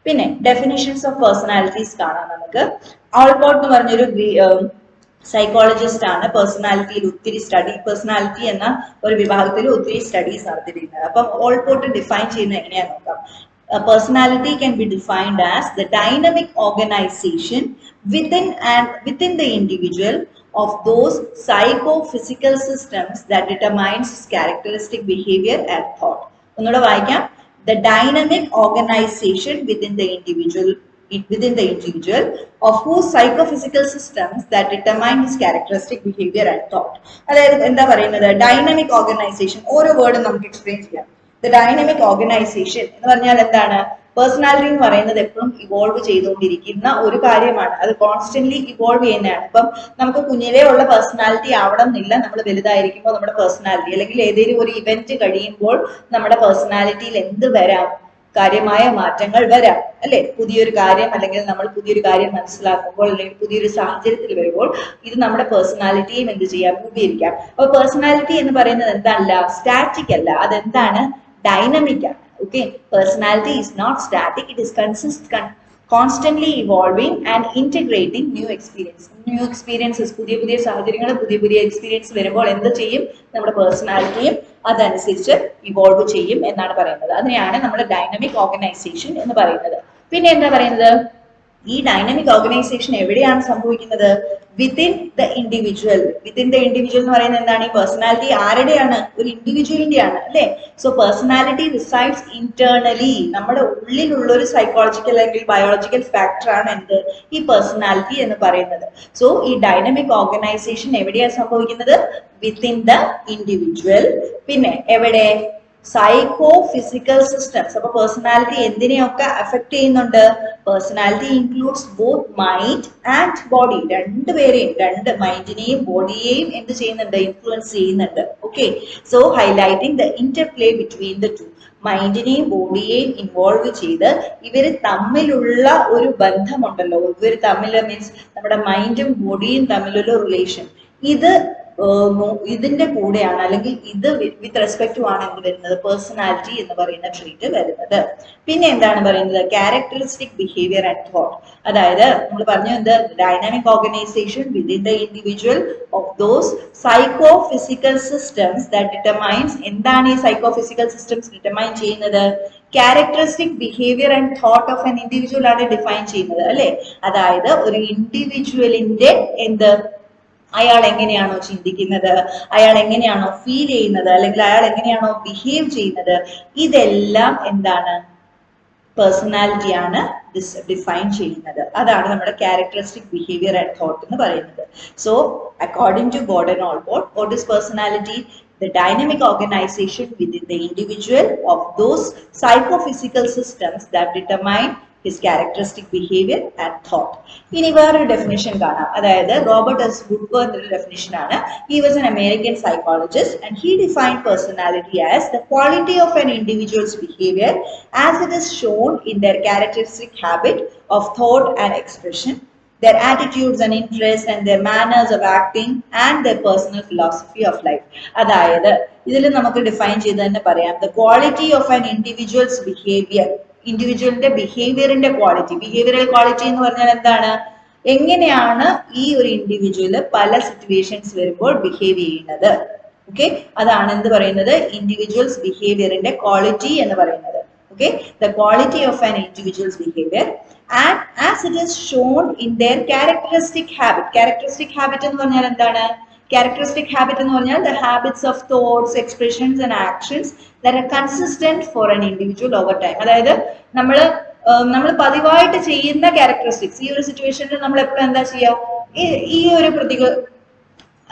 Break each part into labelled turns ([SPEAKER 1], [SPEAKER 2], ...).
[SPEAKER 1] പിന്നെ definitions of personalities കാണാം നമുക്ക്. ആൾപോർട്ട് എന്ന് പറഞ്ഞൊരു സൈക്കോളജിസ്റ്റ് ആണ്. പേഴ്സണാലിറ്റിയിൽ ഒത്തിരി പേഴ്സണാലിറ്റി എന്ന ഒരു വിഭാഗത്തിൽ ഒത്തിരി സ്റ്റഡീസ് നടത്തിയിരിക്കുന്നത്. അപ്പം ഓൾപോർട്ട് ഡിഫൈൻ ചെയ്യുന്നത് എങ്ങനെയാന്ന് നോക്കാം. Personality can be defined as the dynamic organization within the individual of those psychophysical systems that determines characteristic behavior and thought. ഒന്നുകൂടെ വായിക്കാം. The dynamic organization within the individual of whose psychophysical systems that determine his characteristic behavior and thought. അതായത് എന്താ പറയുന്നത്, dynamic organisation. ഓരോ വേർഡും നമുക്ക് explain ചെയ്യാം. The dynamic organisation എന്ന് പറഞ്ഞാൽ എന്താണ്? പേഴ്സണാലിറ്റി എന്ന് പറയുന്നത് എപ്പോഴും ഇവോൾവ് ചെയ്തുകൊണ്ടിരിക്കുന്ന ഒരു കാര്യമാണ്. അത് കോൺസ്റ്റന്റ്ലി ഇവോൾവ് ചെയ്യുന്നതാണ്. ഇപ്പം നമുക്ക് കുഞ്ഞിലേ ഉള്ള പേഴ്സണാലിറ്റി ആവണം എന്നില്ല നമ്മൾ വലുതായിരിക്കുമ്പോൾ നമ്മുടെ പേഴ്സണാലിറ്റി, അല്ലെങ്കിൽ ഏതെങ്കിലും ഒരു ഇവന്റ് കഴിയുമ്പോൾ നമ്മുടെ പേഴ്സണാലിറ്റിയിൽ എന്ത് വരാം, കാര്യമായ മാറ്റങ്ങൾ വരാം അല്ലെ. പുതിയൊരു കാര്യം അല്ലെങ്കിൽ നമ്മൾ പുതിയൊരു കാര്യം മനസ്സിലാക്കുമ്പോൾ അല്ലെങ്കിൽ പുതിയൊരു സാഹചര്യത്തിൽ വരുമ്പോൾ ഇത് നമ്മുടെ പേഴ്സണാലിറ്റിയും എന്ത് ചെയ്യാം, രൂപീകരിക്കാം. അപ്പൊ പേഴ്സണാലിറ്റി എന്ന് പറയുന്നത് എന്തല്ല, സ്റ്റാറ്റിക് അല്ല, അതെന്താണ്, ഡൈനമിക് ആണ്. Okay, personality is not static, it is constantly evolving and integrating new experiences. പുതിയ പുതിയ സാഹചര്യങ്ങൾ, പുതിയ പുതിയ എക്സ്പീരിയൻസ് വരുമ്പോൾ എന്ത് ചെയ്യും, നമ്മുടെ പേഴ്സണാലിറ്റിയും അതനുസരിച്ച് ഇവോൾവ് ചെയ്യും എന്നാണ് പറയുന്നത്. അതിനെയാണ് നമ്മൾ ഡൈനാമിക് ഓർഗനൈസേഷൻ എന്ന് പറയുന്നത്. പിന്നെ എന്താ പറയുന്നത്, ഈ ഡൈനാമിക് ഓർഗനൈസേഷൻ എവിടെയാണ് സംഭവിക്കുന്നത്, within the individual. Within the individual എന്ന് പറയുന്നത് എന്താണ്, ഈ പേഴ്സണാലിറ്റി ആരുടെയാണ്, ഒരു ഇൻഡിവിജ്വലിന്റെ ആണ് അല്ലെ. സോ പേഴ്സണാലിറ്റി റിസൈഡ്സ് ഇന്റേർണലി, നമ്മുടെ ഉള്ളിലുള്ള ഒരു സൈക്കോളജിക്കൽ അല്ലെങ്കിൽ ബയോളജിക്കൽ ഫാക്ടർ ആണ് എന്ത്, ഈ പേഴ്സണാലിറ്റി എന്ന് പറയുന്നത്. സോ ഈ ഡൈനാമിക് ഓർഗനൈസേഷൻ എവിടെയാണ് സംഭവിക്കുന്നത്, വിത്തിൻ ദ ഇൻഡിവിജ്വൽ. പിന്നെ എവിടെ, സൈക്കോ ഫിസിക്കൽ സിസ്റ്റംസ്. അപ്പൊ പേഴ്സണാലിറ്റി എന്തിനെയൊക്കെ അഫക്ട് ചെയ്യുന്നുണ്ട്, personality includes both mind and body. രണ്ടുപേരെയും, രണ്ട് മൈൻഡിനെയും ബോഡിയെയും എന്ത് ചെയ്യുന്നുണ്ട്, ഇൻഫ്ലുവൻസ് ചെയ്യുന്നുണ്ട്. Okay, so highlighting the interplay between the two. മൈൻഡിനെയും ബോഡിയെയും ഇൻവോൾവ് ചെയ്ത് ഇവര് തമ്മിലുള്ള ഒരു ബന്ധമുണ്ടല്ലോ, ഇവർ തമ്മിൽ മീൻസ് നമ്മുടെ മൈൻഡും ബോഡിയും തമ്മിലുള്ള റിലേഷൻ, ഇതിന്റെ കൂടെയാണ് അല്ലെങ്കിൽ ഇത് വിത്ത് റെസ്പെക്ട് ടു ആണ് എന്ത് വരുന്നത്, പേഴ്സണാലിറ്റി എന്ന് പറയുന്ന ട്രീറ്റ് വരുന്നത്. പിന്നെ എന്താണ് പറയുന്നത്, ക്യാരക്ടറിസ്റ്റിക് ബിഹേവിയർ ആൻഡ് തോട്ട്. അതായത് നമ്മൾ പറഞ്ഞു എന്ത്, dynamic organisation within the individual of those psycho physical systems that determines. എന്താണ് ഈ സൈക്കോ ഫിസിക്കൽ സിസ്റ്റംസ് ഡിറ്റർമൈൻ ചെയ്യുന്നത്, characteristic behaviour and thought of an individual ആണ് ഡിഫൈൻ ചെയ്യുന്നത് അല്ലെ. അതായത് ഒരു ഇൻഡിവിജ്വലിന്റെ എന്ത്, അയാൾ എങ്ങനെയാണോ ചിന്തിക്കുന്നത്, അയാൾ എങ്ങനെയാണോ ഫീൽ ചെയ്യുന്നത്, അല്ലെങ്കിൽ അയാൾ എങ്ങനെയാണോ ബിഹേവ് ചെയ്യുന്നത്, ഇതെല്ലാം എന്താണ്, പേഴ്സണാലിറ്റിയാണ് ഡിഫൈൻ ചെയ്യുന്നത്. അതാണ് നമ്മുടെ ക്യാരക്ടറിസ്റ്റിക് ബിഹേവിയർ ആൻഡ് തോട്ട് എന്ന് പറയുന്നത്. So according to Gordon Allport, what is personality, the dynamic organization within the individual of those psychophysical systems that determine his characteristic behavior and thought. ഇനി വേറൊരു ഡെഫിനിഷൻ കാണാം. അതായത് Robert S Woodworth ഒരു definition ആണ്. He was an American psychologist and he defined personality as the quality of an individual's behavior as it is shown in their characteristic habit of thought and expression, their attitudes and interests and their manners of acting and their personal philosophy of life. അതായത് ഇതിൽ നമുക്ക് define ചെയ്ത് തന്നെ പറയാം, the quality of an individual's behavior, ഇൻഡിവിജ്വലിന്റെ ബിഹേവിയറിന്റെ quality. Behavioural quality എന്ന് പറഞ്ഞാൽ എന്താണ്, എങ്ങനെയാണ് ഈ ഒരു ഇൻഡിവിജ്വല് പല സിറ്റുവേഷൻസ് വരുമ്പോൾ ബിഹേവ് ചെയ്യുന്നത്. ഓക്കെ, അതാണ് എന്ത് പറയുന്നത്, ഇൻഡിവിജ്വൽസ് ബിഹേവിയറിന്റെ ക്വാളിറ്റി എന്ന് പറയുന്നത്. Okay, the quality of an individual's behaviour and as it is shown in their characteristic habit. Characteristic habit എന്ന് പറഞ്ഞാൽ എന്താണ്, characteristic habit എന്ന് പറഞ്ഞാൽ the habits of thoughts, expressions and actions that are consistent for an individual over time. അതായത് നമ്മൾ പതിവായിട്ട് ചെയ്യുന്ന characteristics. ഈ ഒരു സിറ്റുവേഷനിൽ നമ്മൾ എപ്പോഴും എന്താ ചെയ്യുക, ഈ ഒരു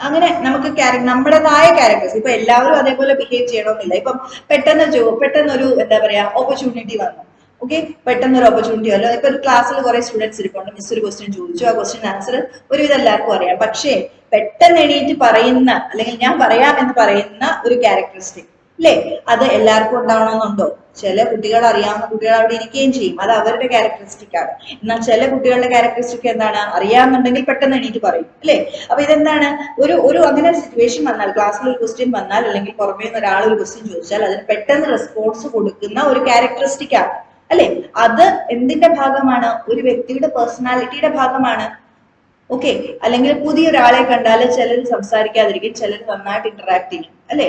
[SPEAKER 1] അങ്ങനെ നമുക്ക് നമ്മുടേതായ ക്യാരക്ടേഴ്സ്. ഇപ്പൊ എല്ലാവരും അതേപോലെ ബിഹേവ് ചെയ്യണമെന്നില്ല. ഇപ്പം പെട്ടെന്നൊരു എന്താ പറയാ ഓപ്പർച്യൂണിറ്റി വന്നു. ഓക്കെ, പെട്ടെന്ന് ഒരു ഓപ്പർച്യൂണിറ്റി അല്ല. ഇപ്പൊ ഒരു ക്ലാസ്സിൽ കുറെ സ്റ്റുഡൻസ് ഇരിപ്പുണ്ട്, മിസ് ഒരു ക്വസ്റ്റ്യൻ ചോദിച്ചു, ആ ക്വസ്റ്റ്യൻ ആൻസർ ഒരുവിധം എല്ലാവർക്കും അറിയാം. പക്ഷേ പെട്ടെന്ന് എണീറ്റ് പറയുന്ന അല്ലെങ്കിൽ ഞാൻ പറയാം എന്ന് പറയുന്ന ഒരു ക്യാരക്ടറിസ്റ്റിക് അല്ലേ, അത് എല്ലാവർക്കും ഉണ്ടാവണമെന്നുണ്ടോ? ചില കുട്ടികൾ അറിയാവുന്ന കുട്ടികൾ അവിടെ ഇരിക്കുകയും ചെയ്യും, അത് അവരുടെ ക്യാരക്ടറിസ്റ്റിക് ആണ്. എന്നാൽ ചില കുട്ടികളുടെ ക്യാരക്ടറിസ്റ്റിക് എന്താണ്, അറിയാമെന്നുണ്ടെങ്കിൽ പെട്ടെന്ന് എണീറ്റ് പറയും അല്ലേ. അപ്പൊ ഇതെന്താണ്, ഒരു അങ്ങനെ ഒരു സിറ്റുവേഷൻ വന്നാൽ, ക്ലാസ്സിൽ ഒരു ക്വസ്റ്റ്യൻ വന്നാൽ അല്ലെങ്കിൽ പുറമേ നിന്ന് ഒരാൾ ഒരു ക്വസ്റ്റ്യൻ ചോദിച്ചാൽ അതിന് പെട്ടെന്ന് റെസ്പോൺസ് കൊടുക്കുന്ന ഒരു ക്യാരക്ടറിസ്റ്റിക് ആണ് അല്ലെ? അത് എന്തിന്റെ ഭാഗമാണ്? ഒരു വ്യക്തിയുടെ പേഴ്സണാലിറ്റിയുടെ ഭാഗമാണ്. ഓക്കെ, അല്ലെങ്കിൽ പുതിയൊരാളെ കണ്ടാൽ ചിലർ സംസാരിക്കാതിരിക്കും, ചിലർ നന്നായിട്ട് ഇന്ററാക്ട് ചെയ്യും, അല്ലെ?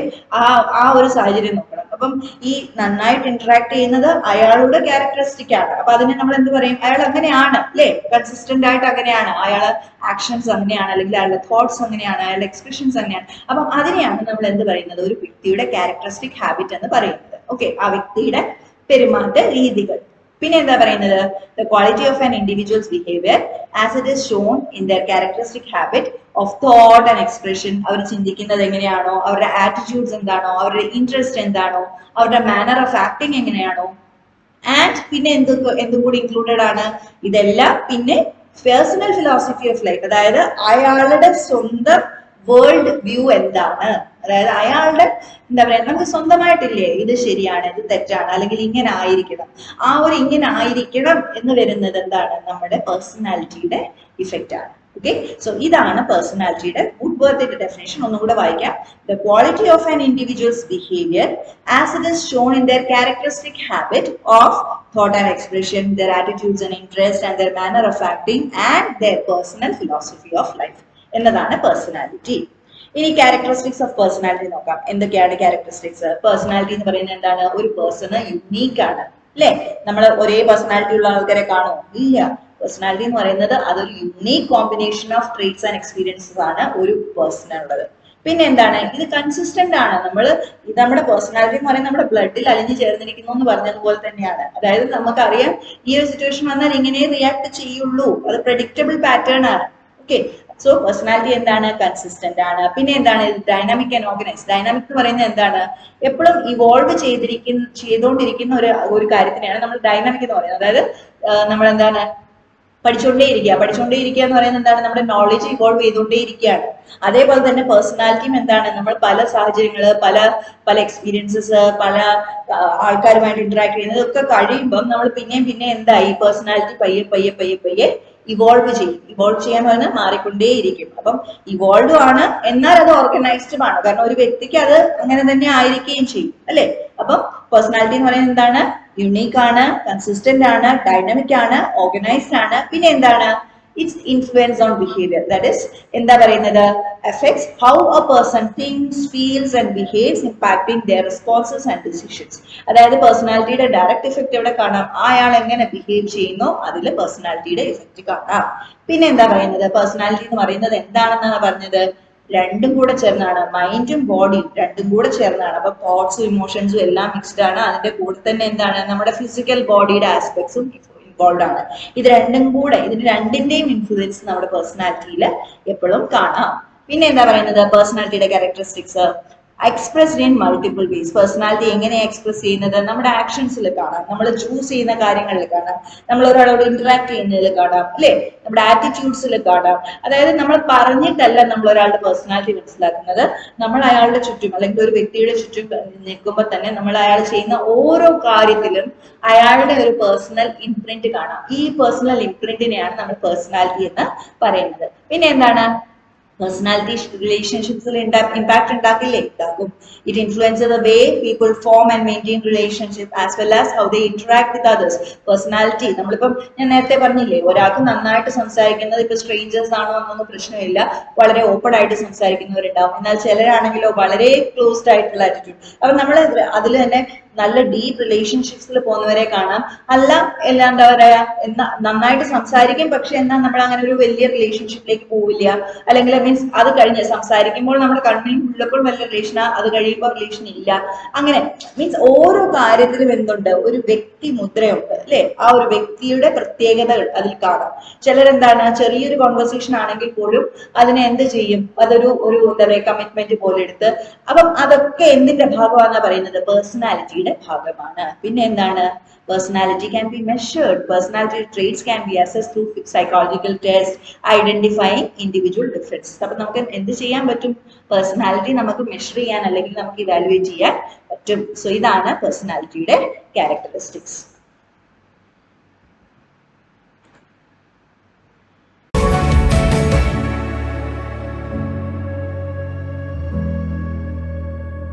[SPEAKER 1] ആ ഒരു സാഹചര്യം നോക്കണം. അപ്പം ഈ നന്നായിട്ട് ഇന്ററാക്ട് ചെയ്യുന്നത് അയാളുടെ ക്യാരക്ടറിസ്റ്റിക് ആണ്. അപ്പൊ അതിനെ നമ്മൾ എന്ത് പറയും? അയാൾ അങ്ങനെയാണ്, അല്ലെ? കൺസിസ്റ്റന്റ് ആയിട്ട് അങ്ങനെയാണ്, അയാളെ ആക്ഷൻസ് അങ്ങനെയാണ്, അല്ലെങ്കിൽ അയാളുടെ തോട്ട്സ് അങ്ങനെയാണ്, അയാളുടെ എക്സ്പ്രഷൻസ് അങ്ങനെയാണ്. അപ്പം അതിനെയാണ് നമ്മൾ എന്ത് പറയുന്നത്? ഒരു വ്യക്തിയുടെ ക്യാരക്ടറിസ്റ്റിക് ഹാബിറ്റ് എന്ന് പറയുന്നത്. ഓക്കെ, ആ വ്യക്തിയുടെ പെരുമാറ്റ രീതികൾ. പിന്നെ എന്താ പറയുന്നത്? The quality of an individual's behaviour as it is shown in their characteristic habit of thought and expression. അവർ ചിന്തിക്കുന്നത് എങ്ങനെയാണോ, അവരുടെ ആറ്റിറ്റ്യൂഡ്സ് എന്താണോ, അവരുടെ ഇൻട്രസ്റ്റ് എന്താണോ, അവരുടെ മാനർ ഓഫ് ആക്ടിങ് എങ്ങനെയാണോ, ആൻഡ് പിന്നെ എന്തും കൂടി ഇൻക്ലൂഡഡ് ആണ് ഇതെല്ലാം. പിന്നെ പേഴ്സണൽ ഫിലോസഫി ഓഫ് ലൈഫ്, അതായത് അയാളുടെ സ്വന്തം വേൾഡ് വ്യൂ എന്താണ്, അതായത് അയാളുടെ എന്താ പറയാ, നമുക്ക് സ്വന്തമായിട്ടില്ലേ ഇത് ശരിയാണ്, ഇത് തെറ്റാണ്, അല്ലെങ്കിൽ ഇങ്ങനെ ആയിരിക്കണം. ആ ഒരു ഇങ്ങനെ ആയിരിക്കണം എന്ന് വരുന്നത് എന്താണ്? നമ്മുടെ പേഴ്സണാലിറ്റിയുടെ ഇഫക്റ്റ് ആണ്. ഓക്കെ, സോ ഇതാണ് പേഴ്സണാലിറ്റിയുടെ വുഡ്വർത്തിന്റെ ഡെഫിനേഷൻ. ഒന്നുകൂടെ വായിക്കാം. The quality of an individual's behaviour as it is Sean in their characteristic habit of thought and expression, their attitudes and interests, and their manner of acting, and their personal philosophy of life എന്നതാണ് personality. ഇനി characteristics of personality നോക്കാം. എന്തൊക്കെയാണ് characteristics? Personality എന്ന് പറയുന്നത് എന്താണ്? ഒരു person unique ആണ്, അല്ലെ? നമ്മൾ ഒരേ പേഴ്സണാലിറ്റി ഉള്ള ആൾക്കാരെ കാണുമോ? ഇല്ല. പേഴ്സണാലിറ്റി എന്ന് പറയുന്നത് അതൊരു unique combination of traits and experiences ആണ് ഒരു പേഴ്സണുള്ളത്. പിന്നെ എന്താണ്? ഇത് കൺസിസ്റ്റന്റ് ആണ്. നമ്മുടെ പേഴ്സണാലിറ്റി എന്ന് പറയുന്നത് നമ്മുടെ ബ്ലഡിൽ അലിഞ്ഞു ചേർന്നിരിക്കുന്നു എന്ന് പറഞ്ഞതുപോലെ തന്നെയാണ്. അതായത് നമുക്കറിയാം ഈ ഒരു സിറ്റുവേഷൻ വന്നാൽ ഇങ്ങനെ റിയാക്ട് ചെയ്യുള്ളൂ, അത് പ്രെഡിക്റ്റബിൾ പാറ്റേൺ ആണ്. ഓക്കെ, സോ പേഴ്സണാലിറ്റി എന്താണ്? കൺസിസ്റ്റന്റ് ആണ്. പിന്നെ എന്താണ്? Dynamic and organise. ഡൈനാമിക് എന്ന് പറയുന്നത് എന്താണ്? എപ്പോഴും ഇവോൾവ് ചെയ്തുകൊണ്ടിരിക്കുന്ന ഒരു കാര്യത്തിനെയാണ് നമ്മൾ ഡൈനാമിക് എന്ന് പറയുന്നത്. അതായത് നമ്മൾ എന്താണ്? പഠിച്ചുകൊണ്ടേയിരിക്കുക എന്ന് പറയുന്നത് എന്താണ്? നമ്മുടെ നോളജ് ഇവോൾവ് ചെയ്തുകൊണ്ടേയിരിക്കുകയാണ്. അതേപോലെ തന്നെ പേഴ്സണാലിറ്റിയും എന്താണ്? നമ്മൾ പല സാഹചര്യങ്ങള്, പല എക്സ്പീരിയൻസസ്, പല ആൾക്കാരുമായിട്ട് ഇന്ററാക്ട് ചെയ്യുന്നത് ഒക്കെ കഴിയുമ്പം നമ്മൾ പിന്നെയും എന്തായി? പേഴ്സണാലിറ്റി പയ്യെ ഇവോൾവ് ചെയ്യും. ഇവോൾവ് ചെയ്യാൻ പറഞ്ഞാൽ മാറിക്കൊണ്ടേയിരിക്കും. അപ്പം ഇവോൾവ് ആണ്, എന്നാൽ അത് ഓർഗനൈസ്ഡും ആണ്. കാരണം ഒരു വ്യക്തിക്ക് അത് അങ്ങനെ തന്നെ ആയിരിക്കുകയും ചെയ്യും, അല്ലെ? അപ്പം പേഴ്സണാലിറ്റി എന്ന് പറയുന്നത് എന്താണ്? യുണീക്ക് ആണ്, കൺസിസ്റ്റന്റ് ആണ്, ഡൈനാമിക് ആണ്, ഓർഗനൈസ്ഡ് ആണ്. പിന്നെ എന്താണ്? It's influence on behaviour, that is എന്താ പറയുന്നത്? affects how a person thinks, feels and behaves, impacting their responses and decisions. അതായത് പേഴ്സണാലിറ്റിയുടെ ഡയറക്റ്റ് ഇഫക്റ്റ് എവിടെ കാണാം? അയാൾ എങ്ങനെ ബിഹേവ് ചെയ്യുന്നു, അതിൽ പേഴ്സണാലിറ്റിയുടെ ഇഫക്റ്റ് കാണാം. പിന്നെ എന്താ പറയുന്നത്? പേഴ്സണാലിറ്റി എന്ന് പറയുന്നത് എന്താണെന്നാണ് പറഞ്ഞത്? രണ്ടും കൂടെ ചേർന്നാണ്. മൈൻഡും ബോഡിയും രണ്ടും കൂടെ ചേർന്നാണ്. അപ്പൊ തോട്ട്സും ഇമോഷൻസും എല്ലാം മിക്സ്ഡ് ആണ്. അതിന്റെ കൂടെ തന്നെ എന്താണ്? നമ്മുടെ ഫിസിക്കൽ ബോഡിയുടെ ആസ്പെക്ട്സും ഇൻവോൾവ് ആണ്. ഇതിന് രണ്ടിന്റെയും ഇൻഫ്ലുവൻസ് നമ്മുടെ പേഴ്സണാലിറ്റിയിൽ എപ്പോഴും കാണാം. പിന്നെ എന്താ പറയുന്നത്? പേഴ്സണാലിറ്റിയുടെ characteristics expressed in multiple ways. Personality എങ്ങനെയാണ് എക്സ്പ്രസ് ചെയ്യുന്നത്? നമ്മുടെ ആക്ഷൻസിൽ കാണാം, നമ്മൾ ചൂസ് ചെയ്യുന്ന കാര്യങ്ങളിൽ കാണാം, നമ്മൾ ഒരാളോട് ഇന്ററാക്ട് ചെയ്യുന്നതിൽ കാണാം, അല്ലെ? നമ്മുടെ ആറ്റിറ്റ്യൂഡ്സിൽ കാണാം. അതായത് നമ്മൾ പറഞ്ഞിട്ടല്ല നമ്മൾ ഒരാളുടെ പേഴ്സണാലിറ്റി മനസ്സിലാക്കുന്നത്. നമ്മൾ അയാളുടെ ചുറ്റും അല്ലെങ്കിൽ ഒരു വ്യക്തിയുടെ ചുറ്റും നിൽക്കുമ്പോൾ തന്നെ നമ്മൾ അയാൾ ചെയ്യുന്ന ഓരോ കാര്യത്തിലും അയാളുടെ ഒരു പേഴ്സണൽ ഇംപ്രിന്റ് കാണാം. ഈ പേഴ്സണൽ ഇംപ്രിന്റിനെയാണ് നമ്മൾ പേഴ്സണാലിറ്റി എന്ന് പറയുന്നത്. പിന്നെ എന്താണ്? പേഴ്സണാലിറ്റി റിലേഷൻഷിപ്സിൽ ഇമ്പാക്ട് ഉണ്ടാക്കില്ലേ? ഉണ്ടാകും. It influence the way people form and maintain relationship as well as how they interact with others. Personality നമ്മളിപ്പം ഞാൻ നേരത്തെ പറഞ്ഞില്ലേ, ഒരാൾക്ക് നന്നായിട്ട് സംസാരിക്കുന്നത് ഇപ്പൊ സ്ട്രേഞ്ചേഴ്സ് ആണോ എന്നൊന്നും പ്രശ്നമില്ല, വളരെ ഓപ്പൺ ആയിട്ട് സംസാരിക്കുന്നവരുണ്ടാവും. എന്നാൽ ചിലരാണെങ്കിലോ വളരെ ക്ലോസ്ഡ് ആയിട്ടുള്ള ആറ്റിറ്റ്യൂഡ്. അപ്പൊ നമ്മൾ അതിൽ തന്നെ നല്ല ഡീപ്പ് റിലേഷൻഷിപ്സിൽ പോകുന്നവരെ കാണാം. അല്ല എല്ലാം എന്താ പറയാ, നന്നായിട്ട് സംസാരിക്കും, പക്ഷെ എന്നാൽ നമ്മൾ അങ്ങനെ ഒരു വലിയ റിലേഷൻഷിപ്പിലേക്ക് പോവില്ല. അല്ലെങ്കിൽ മീൻസ് അത് കഴിഞ്ഞ് സംസാരിക്കുമ്പോൾ നമ്മുടെ കണ്ണിൽ ഉള്ളപ്പോൾ വലിയ റിലേഷനാ, അത് കഴിയുമ്പോൾ റിലേഷൻ ഇല്ല. അങ്ങനെ മീൻസ് ഓരോ കാര്യത്തിലും എന്തുണ്ട്? ഒരു വ്യക്തി മുദ്രയുണ്ട്, അല്ലെ? ആ ഒരു വ്യക്തിയുടെ പ്രത്യേകതകൾ അതിൽ കാണാം. ചിലരെന്താണ്? ചെറിയൊരു കോൺവെർസേഷൻ ആണെങ്കിൽ പോലും അതിനെ എന്ത് ചെയ്യും? അതൊരു എന്താ പറയുക, കമ്മിറ്റ്മെന്റ് പോലെ എടുത്ത്. അപ്പം അതൊക്കെ എന്തിന്റെ ഭാഗമാണെന്നാ പറയുന്നത്? പേഴ്സണാലിറ്റിയുടെ ഭാഗമാണ്. പിന്നെ എന്താണ്? Personality can be measured. Personality traits can be assessed through psychological tests, identifying individual differences. അപ്പൊ നമുക്ക് എന്ത് ചെയ്യാൻ പറ്റും? പേഴ്സണാലിറ്റി നമുക്ക് മെഷർ ചെയ്യാൻ അല്ലെങ്കിൽ നമുക്ക് ഇവാലുവേറ്റ് ചെയ്യാൻ പറ്റും. സോ ഇതാണ് പേഴ്സണാലിറ്റിയുടെ ക്യാരക്ടറിസ്റ്റിക്സ്.